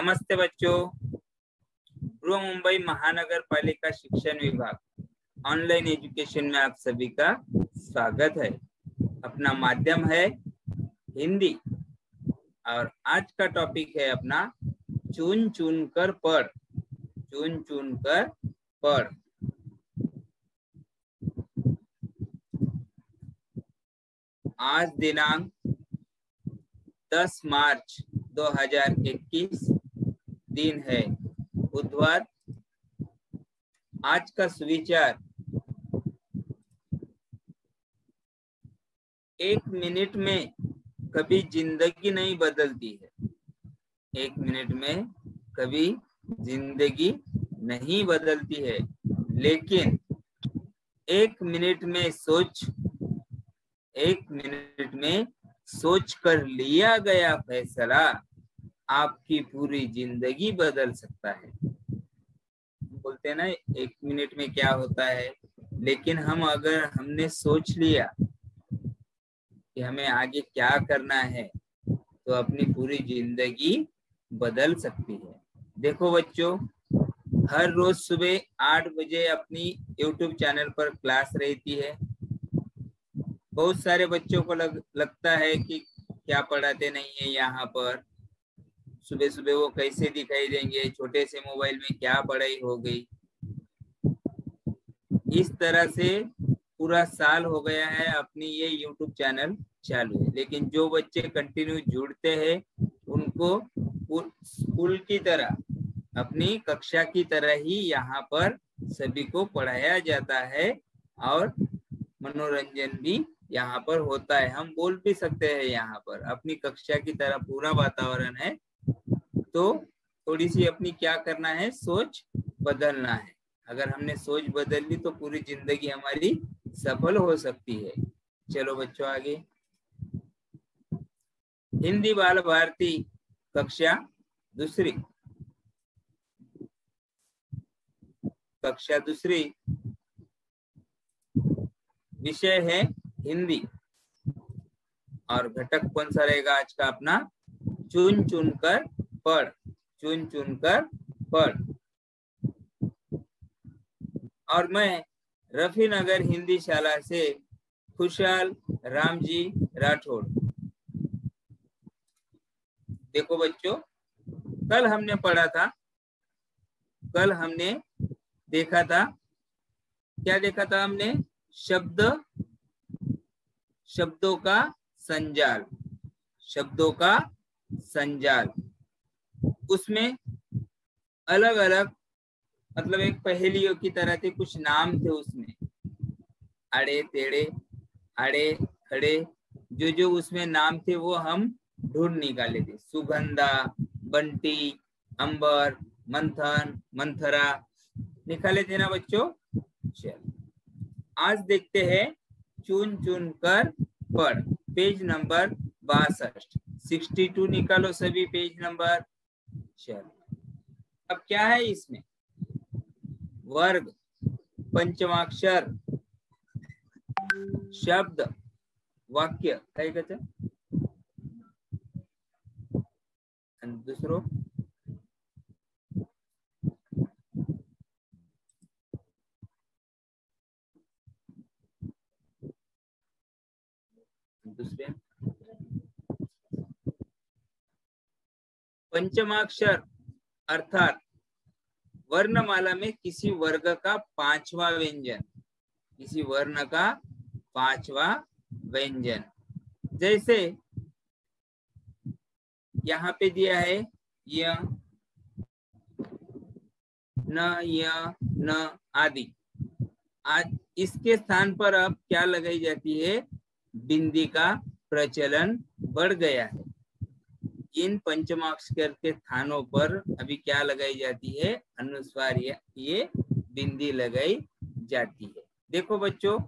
नमस्ते बच्चों। पूर्व मुंबई महानगर पालिका शिक्षण विभाग ऑनलाइन एजुकेशन में आप सभी का स्वागत है। अपना माध्यम है हिंदी और आज का टॉपिक है अपना चुन चुन कर पढ़। चुन चुन कर पढ़। आज दिनांक 10 मार्च 2021 दिन है बुधवार। आज का सुविचार, एक मिनट में कभी जिंदगी नहीं बदलती है। एक मिनट में कभी जिंदगी नहीं बदलती है, लेकिन एक मिनट में सोच कर लिया गया फैसला आपकी पूरी जिंदगी बदल सकता है। बोलते हैं ना, एक मिनट में क्या होता है, लेकिन हमने सोच लिया कि हमें आगे क्या करना है तो अपनी पूरी जिंदगी बदल सकती है। देखो बच्चों, हर रोज सुबह 8 बजे अपनी YouTube चैनल पर क्लास रहती है। बहुत सारे बच्चों को लगता है कि क्या पढ़ाते नहीं है यहाँ पर, सुबह सुबह वो कैसे दिखाई देंगे, छोटे से मोबाइल में क्या पढ़ाई हो गई। इस तरह से पूरा साल हो गया है अपनी ये YouTube चैनल चालू है, लेकिन जो बच्चे कंटिन्यू जुड़ते हैं उनको स्कूल की तरह, अपनी कक्षा की तरह ही यहाँ पर सभी को पढ़ाया जाता है और मनोरंजन भी यहाँ पर होता है। हम बोल भी सकते हैं यहाँ पर अपनी कक्षा की तरह पूरा वातावरण है। तो थोड़ी सी अपनी क्या करना है, सोच बदलना है। अगर हमने सोच बदल ली तो पूरी जिंदगी हमारी सफल हो सकती है। चलो बच्चों आगे। हिंदी बाल भारती कक्षा दूसरी विषय है हिंदी और घटक कौन सा रहेगा आज का अपना चुन चुन कर पढ़। चुन चुन कर पढ़। और मैं रफी नगर हिंदी शाला से खुशहाल रामजी राठौड़। देखो बच्चों, कल हमने देखा था, क्या देखा था हमने? शब्दों का संजाल। उसमें अलग अलग मतलब एक पहेलियों की तरह थे, कुछ नाम थे उसमें, अड़े टेढ़े, अड़े खड़े, जो उसमें नाम थे वो हम ढूंढ निकाले थे। सुगंधा, बंटी, अंबर, मंथन, मंथरा निकाले थे ना बच्चों। चल आज देखते हैं चुन चुन कर पढ़, पेज नंबर 62। 62 निकालो सभी, पेज नंबर। चलो अब क्या है इसमें? वर्ग, पंचमाक्षर, शब्द, वाक्य, काय कहते दूसरों दूसरे पंचमाक्षर अर्थात वर्णमाला में किसी वर्ग का पांचवा व्यंजन, किसी वर्ण का पांचवा व्यंजन। जैसे यहाँ पे दिया है य, न, य, न आदि। आज इसके स्थान पर अब क्या लगाई जाती है? बिंदी का प्रचलन बढ़ गया है। इन पंचमाक्षर के स्थानों पर अभी क्या लगाई जाती है? अनुस्वार, ये बिंदी लगाई जाती है। देखो बच्चों,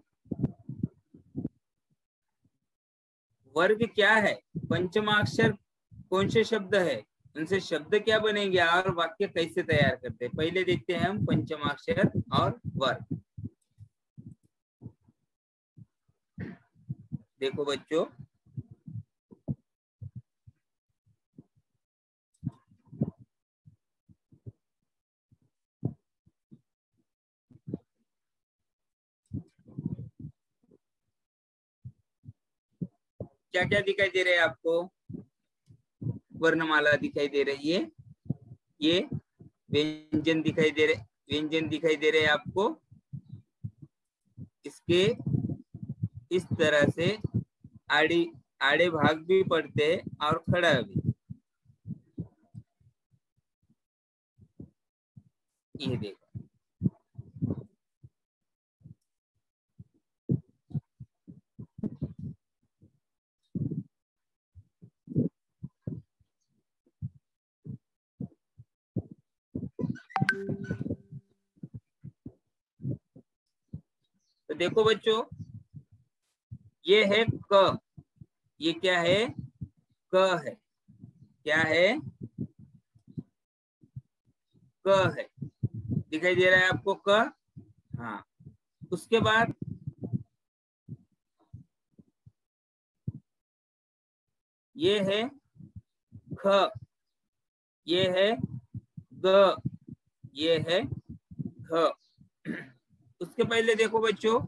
वर्ग क्या है? पंचमाक्षर कौन से शब्द है, उनसे शब्द क्या बनेंगे और वाक्य कैसे तैयार करते हैं, पहले देखते हैं हम पंचमाक्षर और वर्ग। देखो बच्चों, क्या क्या दिखाई दे रहा है आपको? वर्णमाला दिखाई दे रही है, ये व्यंजन दिखाई दे रहे, व्यंजन दिखाई दे रहे हैं आपको। इसके इस तरह से आड़े आड़े भाग भी पड़ते हैं और खड़ा भी। ये देखो, तो देखो बच्चों, ये है क, ये क्या है? क है। क्या है? क है। दिखाई दे रहा है आपको क? हाँ। उसके बाद ये है ख, ये है ग, ये है घ। उसके पहले देखो बच्चों,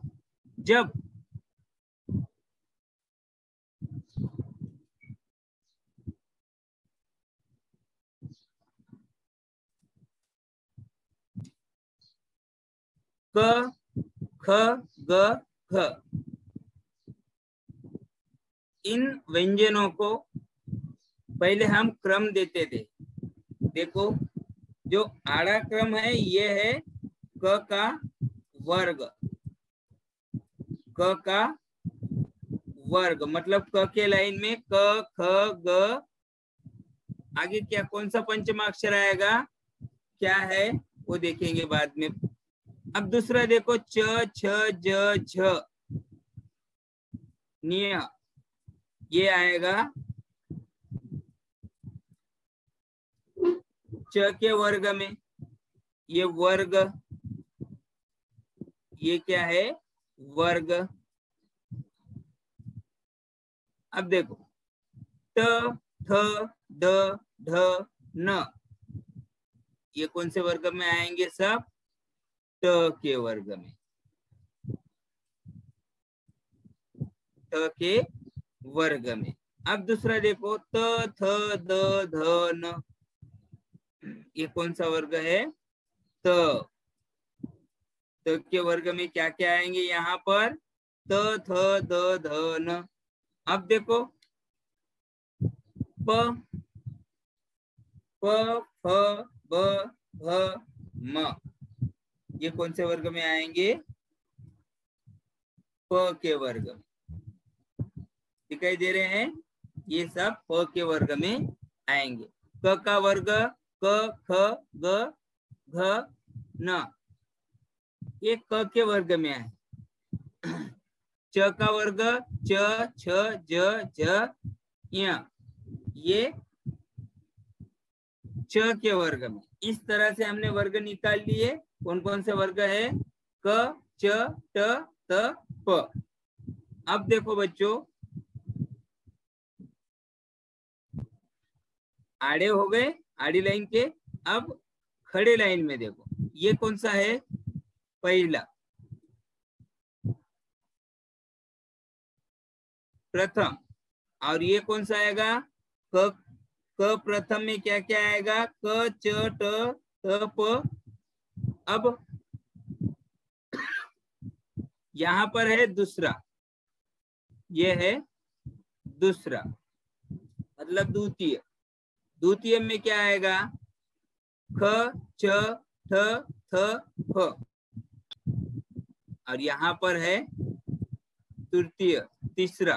जब क ख ग घ, इन व्यंजनों को पहले हम क्रम देते थे। देखो, जो आड़ा क्रम है ये है क का वर्ग, क का वर्ग मतलब क के लाइन में क ख ग, आगे क्या कौन सा पंचमा अक्षर आएगा, क्या है वो देखेंगे बाद में। अब दूसरा देखो, च छ ज झ, निय, ये आएगा च के वर्ग में, ये वर्ग, ये क्या है? वर्ग। अब देखो, त थ द ढ न, ये कौन से वर्ग में आएंगे? सब ट के वर्ग में, ट के वर्ग में। अब दूसरा देखो, त थ द ध न, ये कौन सा वर्ग है? त, त के वर्ग में क्या क्या आएंगे यहाँ पर? त थ द ध न। अब देखो, प प फ ब भ म, ये कौन से वर्ग में आएंगे? प के वर्ग में। दिखाई दे रहे हैं? ये सब प के वर्ग में आएंगे। क का वर्ग क ख ग घ न, ये क के वर्ग में आए। च का वर्ग च छ ज झ य, ये च के वर्ग में। इस तरह से हमने वर्ग निकाल लिए। कौन कौन से वर्ग है? क च ट त प। अब देखो बच्चों, आड़े हो गए, आड़ी लाइन के। अब खड़े लाइन में देखो, ये कौन सा है? पहला, प्रथम। और ये कौन सा आएगा? क, क प्रथम में क्या क्या आएगा? क च ट त प। अब यहाँ पर है दूसरा, ये है दूसरा मतलब द्वितीय। द्वितीय में क्या आएगा? ख छ ठ थ फ। और यहाँ पर है तृतीय, तीसरा,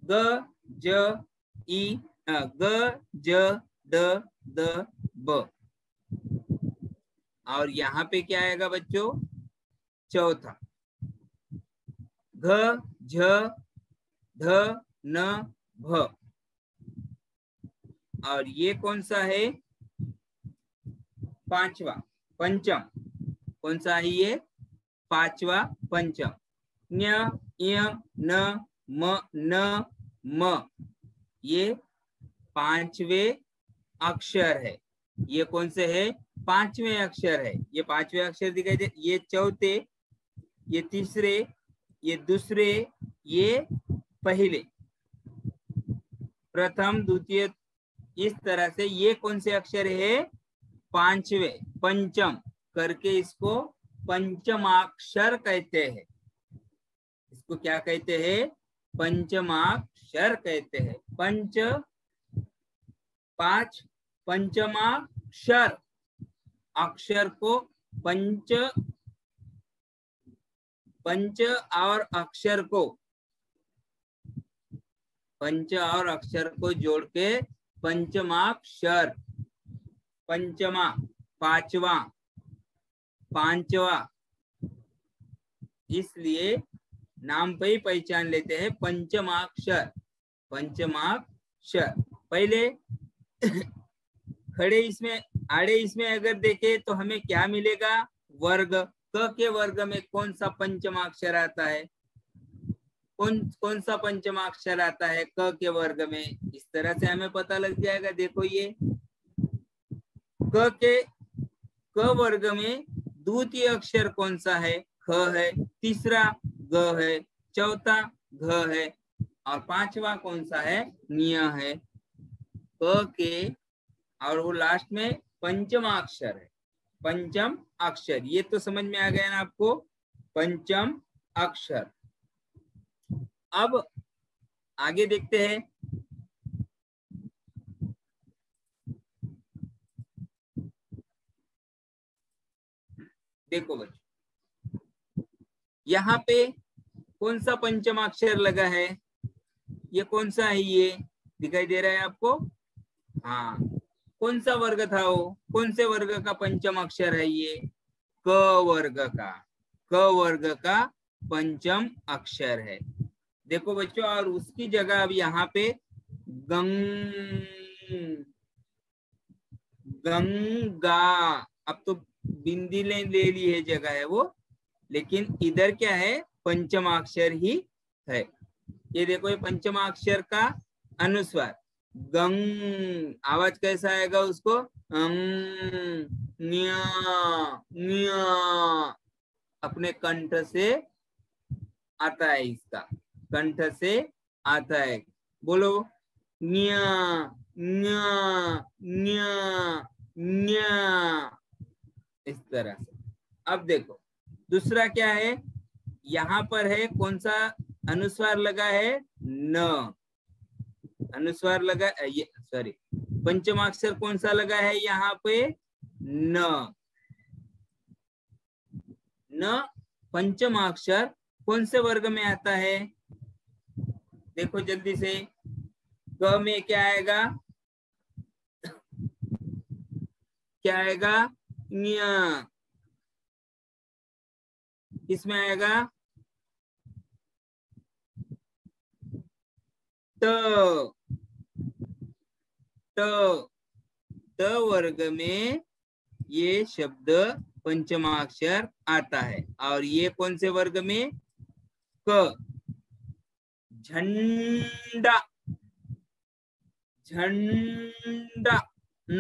ग ज ई ग ज ड द ब। और यहाँ पे क्या आएगा बच्चों? चौथा, घ झ ध न भ। और ये कौन सा है? पांचवा, पंचम। कौन सा है ये? पांचवा, पंचम। न्य य न म न म, ये पांचवे अक्षर है। ये कौन से है? पांचवें अक्षर है। ये पांचवें अक्षर दिखाई दे, ये चौथे, ये तीसरे, ये दूसरे, ये पहले। प्रथम, द्वितीय, इस तरह से। ये कौन से अक्षर है? पांचवे, पंचम करके इसको पंचमाक्षर कहते हैं। इसको क्या कहते हैं? पंचमाक्षर कहते हैं। पांच पंचमाक्षर, अक्षर को पंच और अक्षर को जोड़ के पंचमाक्षर। पंचमा पांचवा, इसलिए नाम पे ही पहचान लेते हैं पंचमाक्षर। पहले खड़े इसमें, आड़े इसमें अगर देखे तो हमें क्या मिलेगा? वर्ग। क के वर्ग में कौन सा पंचमाक्षर आता है? कौन सा पंचमाक्षर आता है क के वर्ग में? इस तरह से हमें पता लग जाएगा। देखो ये क वर्ग में द्वितीय अक्षर कौन सा है? ख है। तीसरा ग है। चौथा घ है। और पांचवा कौन सा है? ञ है। क के और वो लास्ट में पंचम अक्षर है। पंचम अक्षर, ये तो समझ में आ गया ना आपको? पंचम अक्षर। अब आगे देखते हैं। देखो बच्चों, यहाँ पे कौन सा पंचमाक्षर लगा है? ये कौन सा है? ये दिखाई दे रहा है आपको? हाँ, कौन सा वर्ग था वो? कौन से वर्ग का पंचम अक्षर है ये? क वर्ग का। क वर्ग का पंचम अक्षर है। देखो बच्चों, और उसकी जगह अब यहाँ पे गंगा, अब तो बिंदी ले ली है जगह है वो, लेकिन इधर क्या है? पंचमाक्षर ही है। ये देखो, ये पंचमाक्षर का अनुस्वार गंग, आवाज कैसा आएगा उसको? न्या, न्या, अपने कंठ से आता है। इसका कंठ से आता है। बोलो, न्या न्या न्या न्या, इस तरह से। अब देखो दूसरा क्या है? यहाँ पर है कौन सा अनुस्वार लगा है? न अनुस्वार लगा, ये सॉरी, पंचमाक्षर कौन सा लगा है यहाँ पे? न। न पंचमाक्षर कौन से वर्ग में आता है? देखो जल्दी से, क में क्या आएगा? क्या आएगा? न्या। किसमें आएगा? त। वर्ग में ये शब्द पंचमाक्षर आता है। और ये कौन से वर्ग में? क। झंडा, झंडा, न,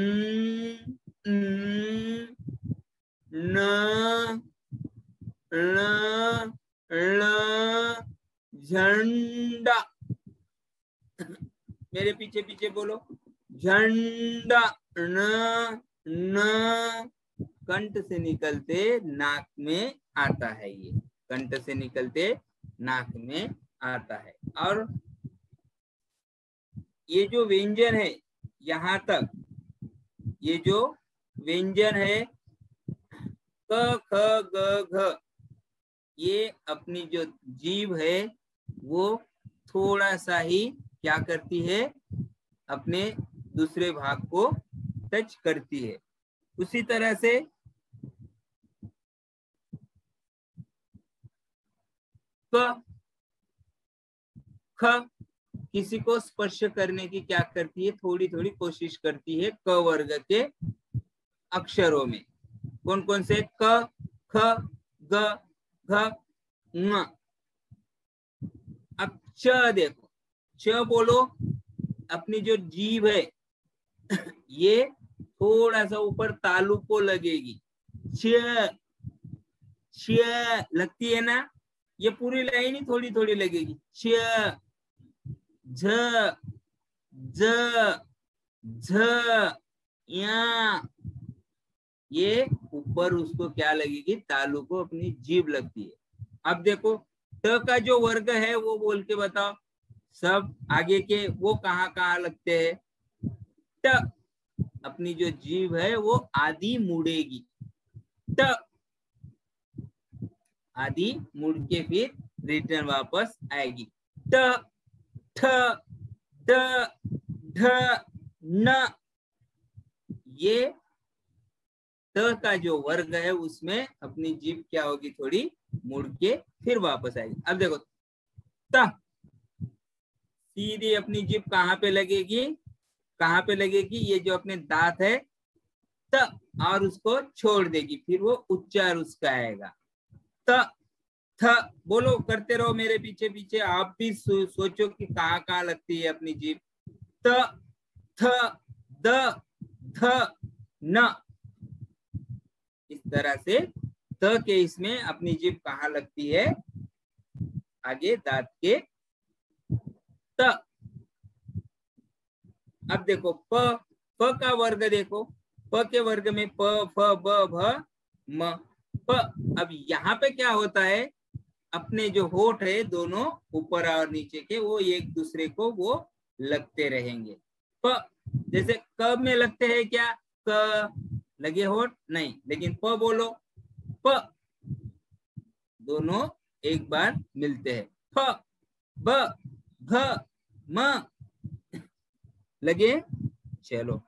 झंडा। मेरे पीछे पीछे बोलो, झंडा। न कंठ से निकलते नाक में आता है। ये कंठ से निकलते नाक में आता है। और ये जो व्यंजन है यहाँ तक, ये जो व्यंजन है क ख ग घ, ये अपनी जो जीभ है वो थोड़ा सा ही क्या करती है? अपने दूसरे भाग को टच करती है। उसी तरह से क, ख किसी को स्पर्श करने की क्या करती है? थोड़ी थोड़ी कोशिश करती है क वर्ग के अक्षरों में। कौन कौन से? क, ख, ग, घ, ङ। अब च देखो, च बोलो। अपनी जो जीभ है ये थोड़ा सा ऊपर तालु को लगेगी। छ, छ लगती है ना? ये पूरी लाइन ही थोड़ी थोड़ी लगेगी। छ, झ, ज, झ, या, ये ऊपर उसको क्या लगेगी, तालु को अपनी जीभ लगती है। अब देखो ट का जो वर्ग है वो बोल के बताओ, सब आगे के वो कहाँ कहाँ लगते हैं। ट, अपनी जो जीभ है वो आधी मुड़ेगी, ट, आधी मुड़ के फिर रिटर्न वापस आएगी। ट, ठ, ड, ढ, न, ये त का जो वर्ग है उसमें अपनी जीभ क्या होगी, थोड़ी मुड़ के फिर वापस आएगी। अब देखो त, सीधी अपनी जीभ कहाँ पे लगेगी, कहाँ पे लगेगी, ये जो अपने दांत है त, और उसको छोड़ देगी, फिर वो उच्चार उसका आएगा त, थ। बोलो, करते रहो मेरे पीछे पीछे, आप भी सोचो कि कहाँ कहाँ लगती है अपनी जीभ। त, थ, द, ध, न, इस तरह से त के इसमें अपनी जीभ कहाँ लगती है, आगे दांत के त। अब देखो प, प का वर्ग देखो, प के वर्ग में प, फ, ब, भ, म, प। अब यहाँ पे क्या होता है, अपने जो होठ है दोनों ऊपर और नीचे के, वो एक दूसरे को वो लगते रहेंगे। प, जैसे क में लगते हैं क्या, क लगे होठ नहीं, लेकिन प बोलो, प दोनों एक बार मिलते हैं। फ, ब, भ, म लगे। चलो,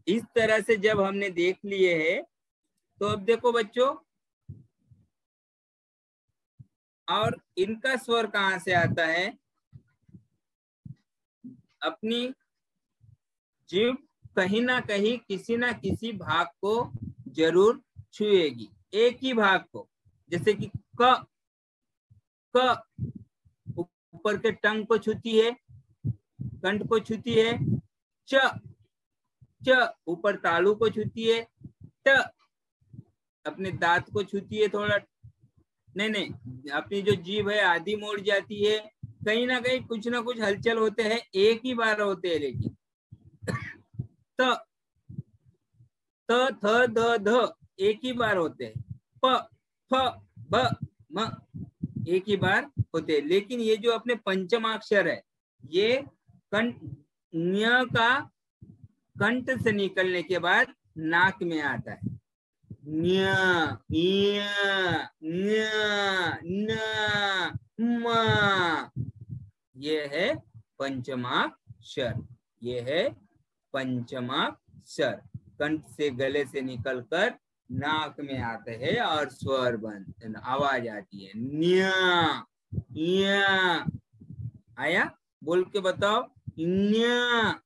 इस तरह से जब हमने देख लिए है, तो अब देखो बच्चों, और इनका स्वर कहाँ से आता है, अपनी जीभ कहीं ना कहीं किसी ना किसी भाग को जरूर छुएगी, एक ही भाग को। जैसे कि क, क ऊपर के टंग को छूती है, कंठ को छूती है। च, च ऊपर तालू को छूती है। ट अपने दांत को छूती है थोड़ा, नहीं, अपनी जो जीभ है आधी मोड़ जाती है, कहीं ना कहीं कुछ ना कुछ हलचल होते हैं, एक ही बार होते हैं लेकिन। त, त, थ, द, ध एक ही बार होते हैं। प, फ, ब, म एक ही बार होते हैं, लेकिन ये जो अपने पंचमाक्षर है, ये कंठ, न्य का कंठ से निकलने के बाद नाक में आता है। न्य, न्य, न्य, न, म, ये है पंचमाक्षर, ये है पंचमाक्षर। कंठ से, गले से निकलकर नाक में आते हैं और स्वर बन, आवाज आती है। न्या, या, आया, बोल के बताओ, न्या,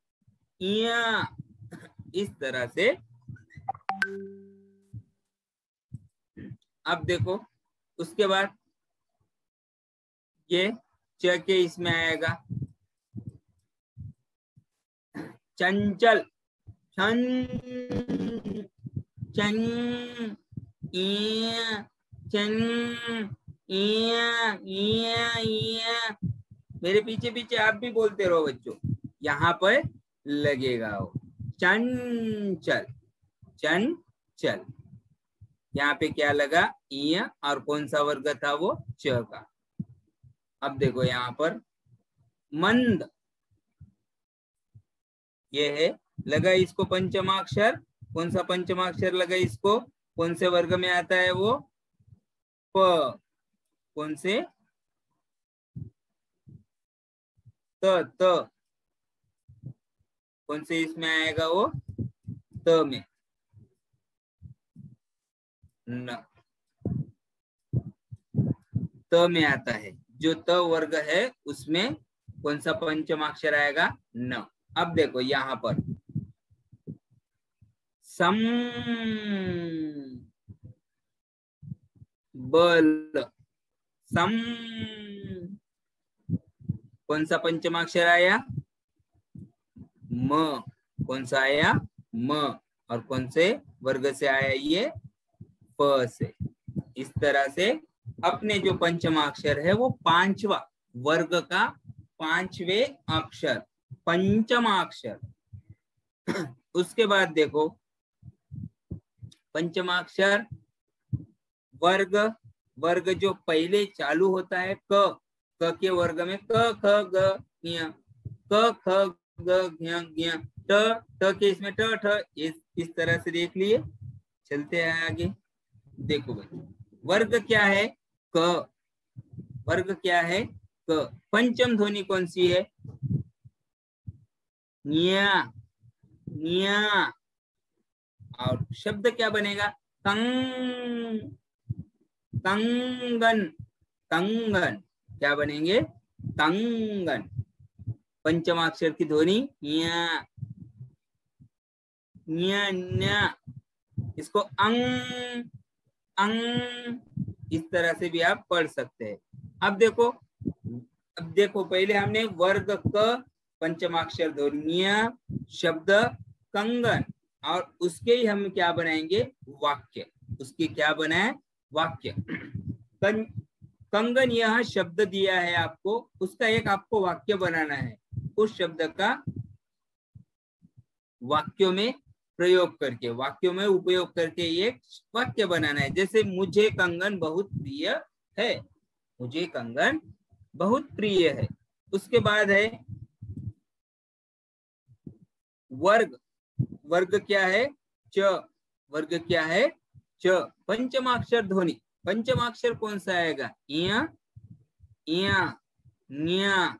या, इस तरह से। अब देखो उसके बाद ये च के इसमें आएगा चंचल, चं, चन, चन, मेरे पीछे पीछे आप भी बोलते रहो बच्चों, यहाँ पर लगेगा वो चंचल, चंचल। यहाँ पे क्या लगा, इया, और कौन सा वर्ग था वो, च का। अब देखो यहाँ पर मंद, ये है, लगा इसको पंचमाक्षर, कौन सा पंचमाक्षर लगा इसको, कौन से वर्ग में आता है वो, प, कौन से, त, कौन से इसमें आएगा वो, त में, न, त में आता है। जो त वर्ग है उसमें कौन सा पंचमाक्षर आएगा, न। अब देखो यहाँ पर सम, बल, सम, कौन सा पंचमाक्षर आया, म, कौन सा आया, म, और कौन से वर्ग से आया ये, प से। इस तरह से अपने जो पंचमाक्षर है वो पांचवा वर्ग का पांचवें अक्षर, पंचमाक्षर। उसके बाद देखो पंचमाक्षर वर्ग, वर्ग जो पहले चालू होता है क के वर्ग में क ख ग ज्ञ, क ख ग ज्ञ ज्ञ, ट के इसमें ट ठ, इस तरह से देख लिए। चलते हैं आगे। देखो भाई वर्ग क्या है क, वर्ग क्या है क। पंचम ध्वनि कौन सी है न्या, न्या। और शब्द क्या बनेगा कंग, कंगन, कंगन। क्या बनेंगे कंगन। पंचमाक्षर की ध्वनि न्या, न्या न्या। इसको अंग, अंग, इस तरह से भी आप पढ़ सकते हैं। अब देखो पहले हमने वर्ग क, पंचमाक्षर ध्वनिया, शब्द कंगन, और उसके ही हम क्या बनाएंगे वाक्य। उसके क्या बनाए वाक्य। कंगन यह शब्द दिया है आपको, उसका एक आपको वाक्य बनाना है। उस शब्द का वाक्यों में प्रयोग करके, वाक्यों में उपयोग करके एक वाक्य बनाना है। जैसे मुझे कंगन बहुत प्रिय है, मुझे कंगन बहुत प्रिय है। उसके बाद है वर्ग, वर्ग क्या है च, वर्ग क्या है च। पंचमाक्षर ध्वनि, पंचमाक्षर कौन सा आएगा इया, इया, न्या।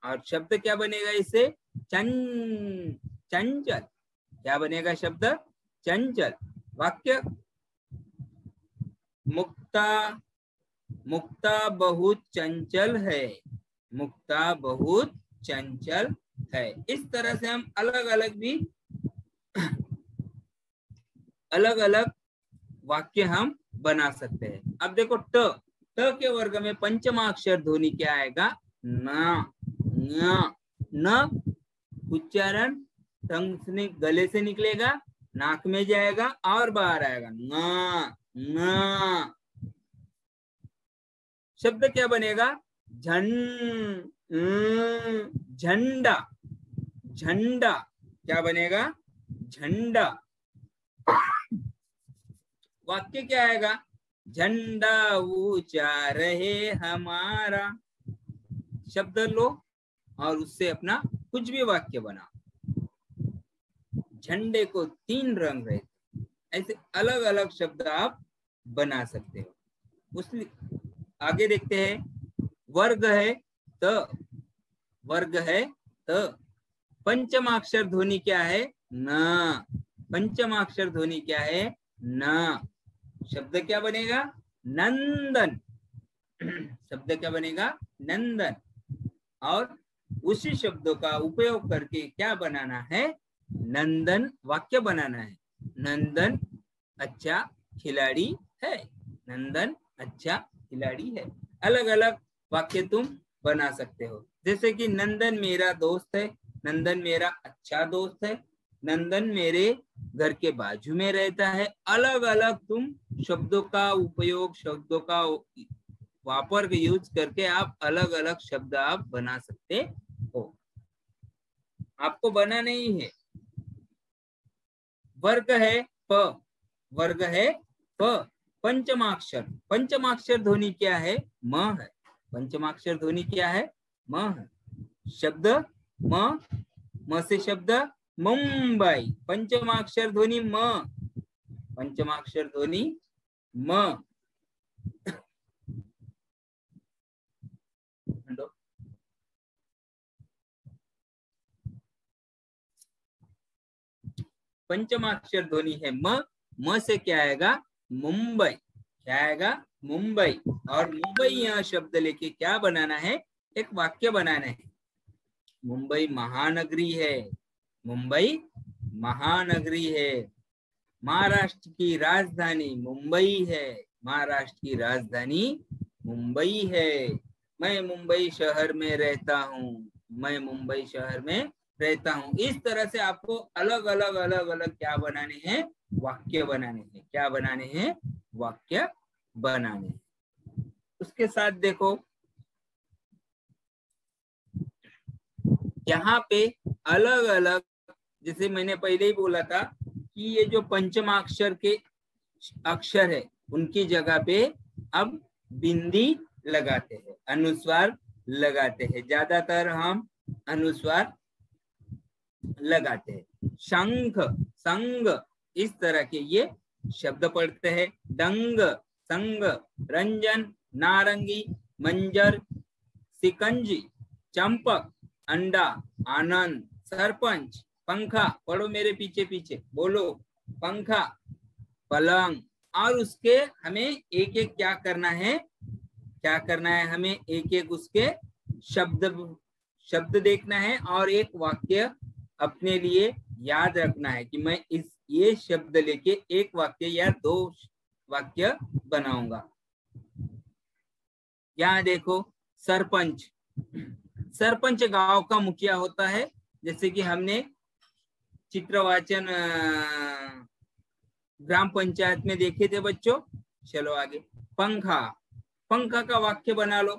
और शब्द क्या बनेगा इसे चं, चंचल। क्या बनेगा शब्द चंचल। वाक्य मुक्ता, मुक्ता बहुत चंचल है, मुक्ता बहुत चंचल है। इस तरह से हम अलग अलग भी अलग अलग वाक्य हम बना सकते हैं। अब देखो ट, ट के वर्ग में पंचमाक्षर ध्वनि क्या आएगा न, न, न। उच्चारण टंग से गले से निकलेगा, नाक में जाएगा और बाहर आएगा न, न। शब्द क्या बनेगा झन, झंडा, झंडा। क्या बनेगा झंडा। वाक्य क्या आएगा झंडा ऊंचा रहे हमारा। शब्द लो और उससे अपना कुछ भी वाक्य बनाओ। झंडे को 3 रंग रहते, ऐसे अलग अलग शब्द आप बना सकते हो। उस आगे देखते हैं वर्ग है त, वर्ग है त। पंचमाक्षर ध्वनि क्या है न, पंचमाक्षर ध्वनि क्या है न। शब्द क्या बनेगा नंदन, शब्द क्या बनेगा नंदन। और उसी शब्दों का उपयोग करके क्या बनाना है नंदन वाक्य बनाना है। नंदन अच्छा खिलाड़ी है, नंदन अच्छा खिलाड़ी है। अलग अलग वाक्य तुम बना सकते हो। जैसे कि नंदन मेरा दोस्त है, नंदन मेरा अच्छा दोस्त है, नंदन मेरे घर के बाजू में रहता है। अलग अलग तुम शब्दों का उपयोग, शब्दों का वापर यूज करके आप अलग अलग शब्द आप बना सकते हो। आपको बनाना ही है। वर्ग है प, वर्ग है प। पंचमाक्षर, पंचमाक्षर ध्वनि क्या है म है। पंचमाक्षर ध्वनि क्या है म है। शब्द म, म से शब्द मुंबई। पंचमाक्षर ध्वनि म, पंचमाक्षर ध्वनि म। पंचमाक्षर ध्वनि है म, म से क्या आएगा मुंबई। क्या आएगा मुंबई। और मुंबई यह शब्द लेके क्या बनाना है एक वाक्य बनाना है। मुंबई महानगरी है, मुंबई महानगरी है। महाराष्ट्र की राजधानी मुंबई है, महाराष्ट्र की राजधानी मुंबई है। मैं मुंबई शहर में रहता हूँ, मैं मुंबई शहर में रहता हूँ। इस तरह से आपको अलग अलग अलग अलग क्या बनाने हैं वाक्य बनाने हैं। क्या बनाने हैं वाक्य बनाने हैं। उसके साथ देखो यहाँ पे अलग अलग, जैसे मैंने पहले ही बोला था कि ये जो पंचमाक्षर के अक्षर है उनकी जगह पे अब बिंदी लगाते हैं, अनुस्वार लगाते हैं। ज्यादातर हम अनुस्वार लगाते हैं। शंख, संग, इस तरह के ये शब्द पढ़ते हैं। डंग, संग, रंजन, नारंगी, मंजर, सिकंजी, चंपक, अंडा, आनंद, सरपंच, पंखा, पढ़ो मेरे पीछे पीछे बोलो, पंखा, पलंग। और उसके हमें एक एक क्या करना है, क्या करना है, हमें एक एक उसके शब्द देखना है और एक वाक्य अपने लिए याद रखना है कि मैं ये शब्द लेके एक वाक्य या दो वाक्य बनाऊंगा। यहाँ देखो, सरपंच, सरपंच गांव का मुखिया होता है, जैसे कि हमने चित्रवाचन ग्राम पंचायत में देखे थे बच्चों। चलो आगे, पंखा, पंखा का वाक्य बना लो।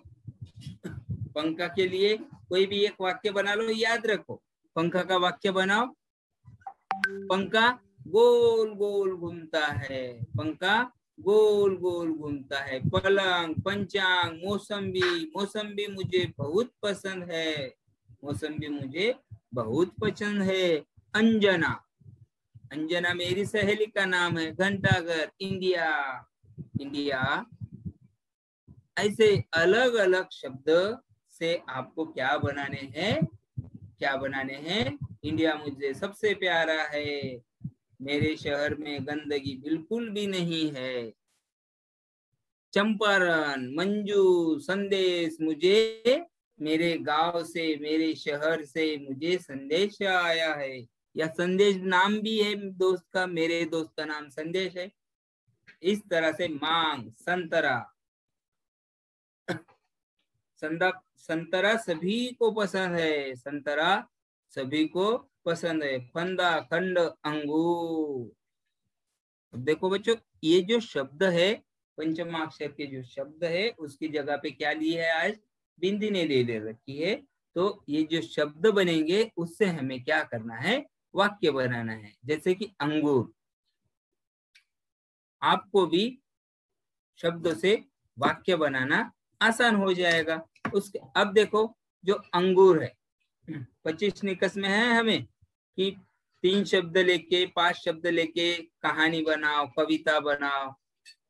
पंखा के लिए कोई भी एक वाक्य बना लो, याद रखो। पंखा का वाक्य बनाओ। पंखा गोल गोल घूमता है, पंखा गोल गोल घूमता है। पलंग, पंचांग, मौसम्बी, मौसम्बी मुझे बहुत पसंद है, मौसम्बी मुझे बहुत पसंद है। अंजना, अंजना मेरी सहेली का नाम है। घंटाघर, इंडिया, इंडिया। ऐसे अलग अलग शब्द से आपको क्या बनाने हैं, क्या बनाने हैं। इंडिया मुझे सबसे प्यारा है, मेरे शहर में गंदगी बिल्कुल भी नहीं है। चंपारण, मंजू, संदेश, मुझे मेरे गांव से, मेरे शहर से मुझे संदेश आया है। या संदेश नाम भी है दोस्त का, मेरे दोस्त का नाम संदेश है। इस तरह से मांग, संतरा, संतरा सभी को पसंद है, संतरा सभी को पसंद है। फंदा, खंड, अंगूर। देखो बच्चों, ये जो शब्द है, पंचमाक्षर के जो शब्द है उसकी जगह पे क्या ली है, आज बिंदी ने ले रखी है। तो ये जो शब्द बनेंगे उससे हमें क्या करना है, वाक्य बनाना है। जैसे कि अंगूर, आपको भी शब्दों से वाक्य बनाना आसान हो जाएगा। उसके अब देखो, जो अंगूर है 25 निकष में है हमें कि 3 शब्द लेके 5 शब्द लेके कहानी बनाओ, कविता बनाओ,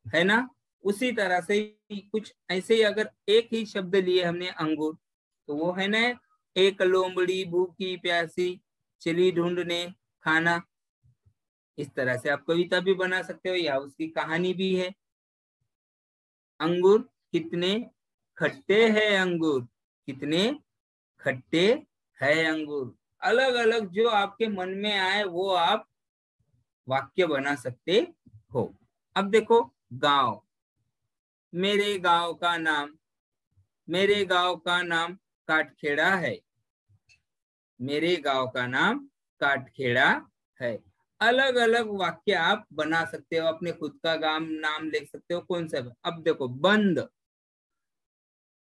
है ना। उसी तरह से कुछ ऐसे ही, अगर एक ही शब्द लिए हमने अंगूर, तो वो है ना, एक लोमड़ी भूखी प्यासी चली ढूंढने खाना। इस तरह से आप कविता भी बना सकते हो या उसकी कहानी भी है। अंगूर कितने खट्टे हैं, अंगूर कितने खट्टे है अंगूर। अलग अलग जो आपके मन में आए वो आप वाक्य बना सकते हो। अब देखो, गांव, मेरे गांव का नाम, मेरे गांव का नाम काटखेड़ा है, मेरे गांव का नाम काटखेड़ा है। अलग अलग वाक्य आप बना सकते हो, अपने खुद का गांव नाम लिख सकते हो, कौन सा। अब देखो, बंद,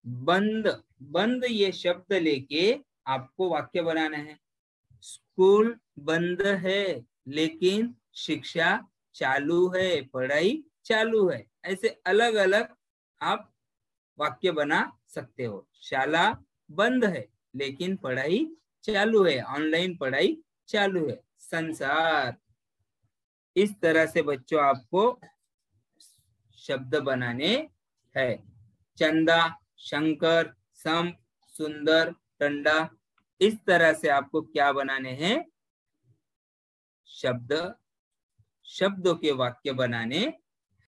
बंद, बंद ये शब्द लेके आपको वाक्य बनाना है। स्कूल बंद है लेकिन शिक्षा चालू है, पढ़ाई चालू है। ऐसे अलग अलग आप वाक्य बना सकते हो। शाला बंद है लेकिन पढ़ाई चालू है, ऑनलाइन पढ़ाई चालू है। संसार, इस तरह से बच्चों आपको शब्द बनाने हैं। चंदा, शंकर, संप, सुंदर, टंडा। इस तरह से आपको क्या बनाने हैं, शब्द, शब्दों के वाक्य बनाने।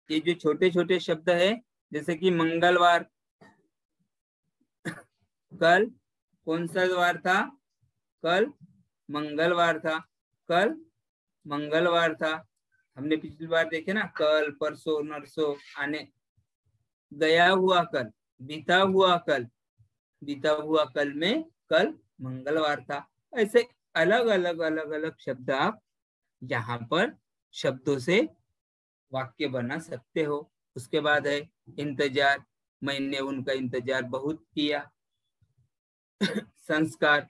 ये जो छोटे छोटे शब्द है, जैसे कि मंगलवार, कल कौन सा वार था, कल मंगलवार था, कल मंगलवार था। हमने पिछली बार देखे ना, कल, परसों, नरसों, आने, गया हुआ कल, बीता हुआ कल, बीता हुआ कल में कल मंगलवार था। ऐसे अलग अलग अलग अलग शब्द आप यहाँ पर शब्दों से वाक्य बना सकते हो। उसके बाद है इंतजार, मैंने उनका इंतजार बहुत किया। संस्कार,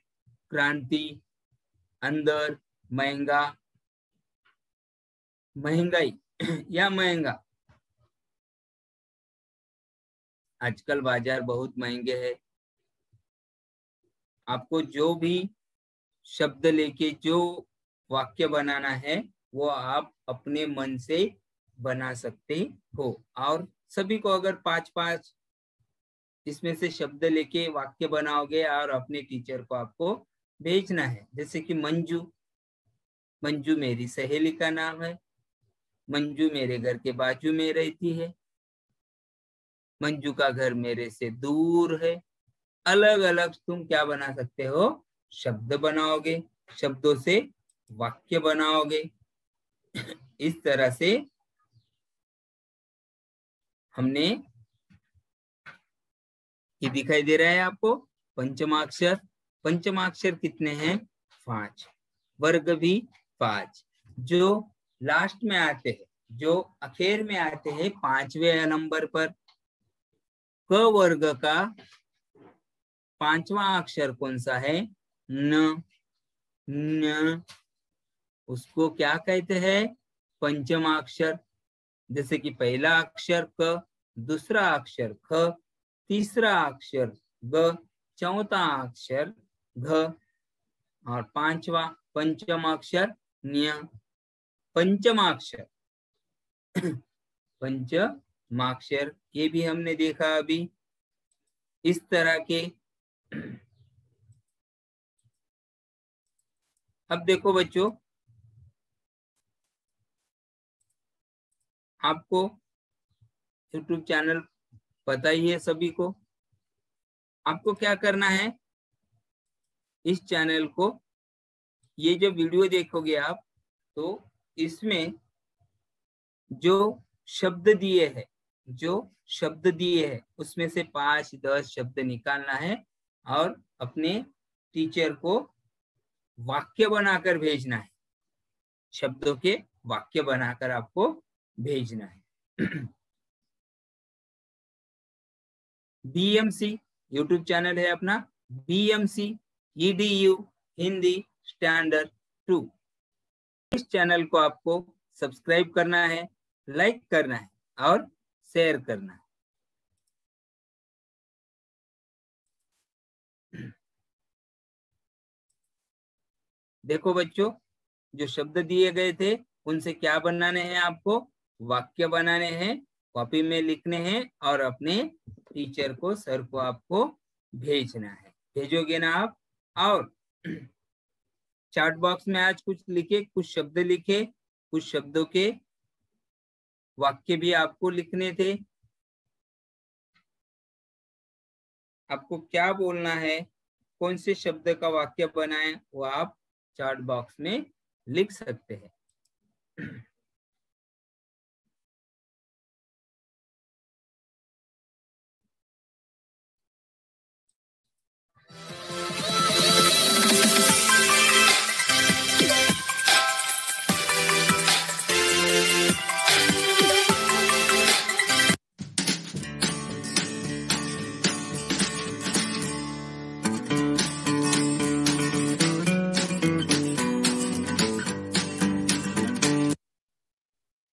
क्रांति, अंदर, महंगा, महंगाई या महंगा। आजकल बाजार बहुत महंगे है। आपको जो भी शब्द लेके जो वाक्य बनाना है वो आप अपने मन से बना सकते हो। और सभी को अगर 5-5 इसमें से शब्द लेके वाक्य बनाओगे और अपने टीचर को आपको भेजना है। जैसे कि मंजू, मंजू मेरी सहेली का नाम है। मंजू मेरे घर के बाजू में रहती है। मंजू का घर मेरे से दूर है। अलग अलग तुम क्या बना सकते हो, शब्द बनाओगे, शब्दों से वाक्य बनाओगे। इस तरह से हमने, ये दिखाई दे रहा है आपको पंचमाक्षर। पंचमाक्षर कितने हैं? 5। वर्ग भी 5। जो लास्ट में आते हैं, जो आखिर में आते हैं 5वें नंबर पर, क वर्ग का 5वां अक्षर कौन सा है? न। न उसको क्या कहते हैं? पंचमाक्षर। जैसे कि पहला अक्षर क, दूसरा अक्षर ख, तीसरा अक्षर ग, चौथा अक्षर घ और 5वां पंचमाक्षर न्य। पंचमाक्षर पंचमाक्षर ये भी हमने देखा अभी। इस तरह के अब देखो बच्चों, आपको YouTube चैनल पता ही है सभी को। आपको क्या करना है, इस चैनल को, ये जो वीडियो देखोगे आप, तो इसमें जो शब्द दिए हैं, जो शब्द दिए हैं उसमें से 5-10 शब्द निकालना है और अपने टीचर को वाक्य बनाकर भेजना है। शब्दों के वाक्य बनाकर आपको भेजना है। BMC YouTube चैनल है अपना, BMC EDU हिंदी स्टैंडर्ड 2। इस चैनल को आपको सब्सक्राइब करना है, लाइक करना है और शेयर करना है। देखो बच्चों, जो शब्द दिए गए थे उनसे क्या बनाने हैं आपको? वाक्य बनाने हैं, कॉपी में लिखने हैं और अपने टीचर को, सर को आपको भेजना है। भेजोगे ना आप? और चैट बॉक्स में आज कुछ लिखे, कुछ शब्द लिखे, कुछ शब्दों के वाक्य भी आपको लिखने थे। आपको क्या बोलना है, कौन से शब्द का वाक्य बनाएं, वो आप चैट बॉक्स में लिख सकते हैं।